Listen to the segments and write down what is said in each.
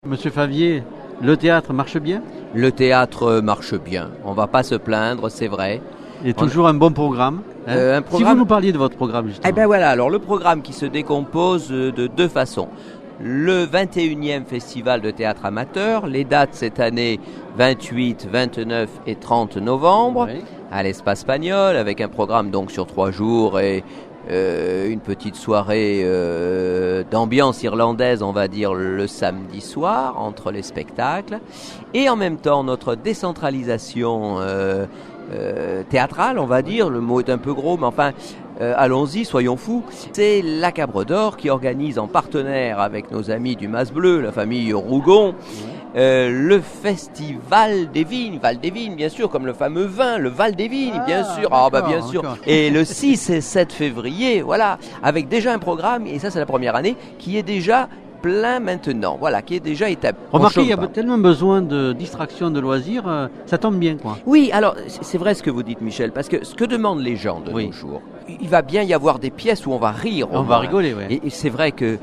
Monsieur Favier, le théâtre marche bien? Le théâtre marche bien, on ne va pas se plaindre, c'est vrai. Il y a toujours un bon programme. Un Si vous nous parliez de votre programme, justement. Eh bien voilà, alors le programme qui se décompose de deux façons. Le 21e Festival de théâtre amateur, les dates cette année 28, 29 et 30 novembre, Oui. à l'Espace Pagnol, avec un programme donc sur 3 jours et une petite soirée d'ambiance irlandaise, on va dire, le samedi soir, entre les spectacles. Et en même temps, notre décentralisation théâtrale, on va dire, le mot est un peu gros, mais enfin, allons-y, soyons fous. C'est la Cabre d'Or qui organise en partenaire avec nos amis du Mas Bleu, la famille Rougon, le festival des vignes, Val des Vignes, bien sûr, comme le fameux vin, le Val des Vignes, bien sûr. Ah bah bien sûr. D'accord. Et le 6 et 7 février, voilà, avec déjà un programme, et ça c'est la première année, qui est déjà plein maintenant, voilà, qui est déjà établi. Remarquez, On il y a chauffe pas. tellement besoin de distraction, de loisirs, ça tombe bien, quoi. Oui, alors c'est vrai ce que vous dites, Michel, parce que ce que demandent les gens de nos jours, il va bien y avoir des pièces où on va rire. On va rigoler, oui. Et c'est vrai que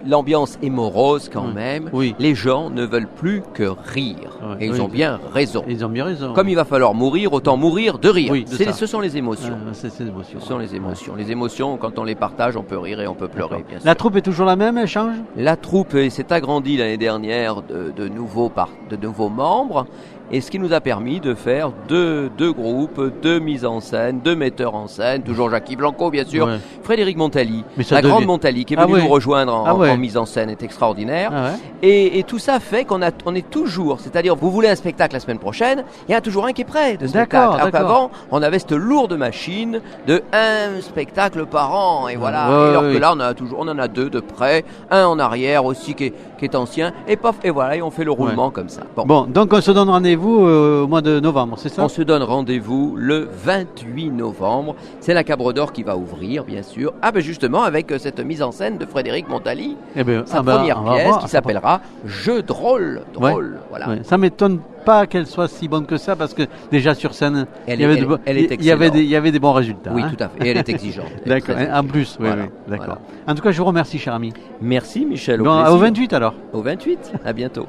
l'ambiance est morose quand même. Oui. Les gens ne veulent plus que rire. Ouais. Et ils Oui. ont bien raison. Ils ont bien raison. Comme il va falloir mourir, autant mourir de rire. Oui, de ça. Ce sont les émotions. C'est l'émotion. Ce sont les émotions. Les émotions, quand on les partage, on peut rire et on peut pleurer, bien sûr. La troupe est toujours la même, elle change? La troupe s'est agrandie l'année dernière de nouveaux membres, et ce qui nous a permis de faire deux groupes, deux mises en scène, deux metteurs en scène, toujours Jackie Blanco bien sûr, Ouais. Frédéric Montali, Mais ça la grande devient- Montali qui est Ah venue ouais. nous rejoindre Ah ouais. en mise en scène est extraordinaire. Ah ouais. Et tout ça fait qu'on est toujours, c'est-à-dire vous voulez un spectacle la semaine prochaine, il y en a toujours un qui est prêt de spectacle. D'accord, Alors d'accord. qu'avant, on avait cette lourde machine de un spectacle par an, et voilà. Ouais, Et alors ouais. que là, on en a deux de près, un en arrière aussi qui est ancien, et paf, et voilà, et on fait le roulement comme ça. Bon, donc on se donne rendez-vous au mois de novembre, c'est ça? On se donne rendez-vous le 28 novembre. C'est la Cabre d'Or qui va ouvrir, bien sûr. Ah ben justement, avec cette mise en scène de Frédéric Montali, Eh ben, sa ah ben, première on va pièce voir. qui s'appellera Jeu drôle. Ouais. Voilà. Ouais. Ça m'étonne pas qu'elle soit si bonne que ça, parce que déjà sur scène, Elle il y avait est- de bo- elle est il y avait excellente. il y avait des bons résultats. Oui, hein. tout à fait. Et elle est exigeante. Elle est D'accord. très En plus, oui, Voilà, oui, d'accord. voilà. En tout cas, je vous remercie, cher ami. Merci Michel. Au Bon, plaisir. au 28 alors. Au 28. À bientôt.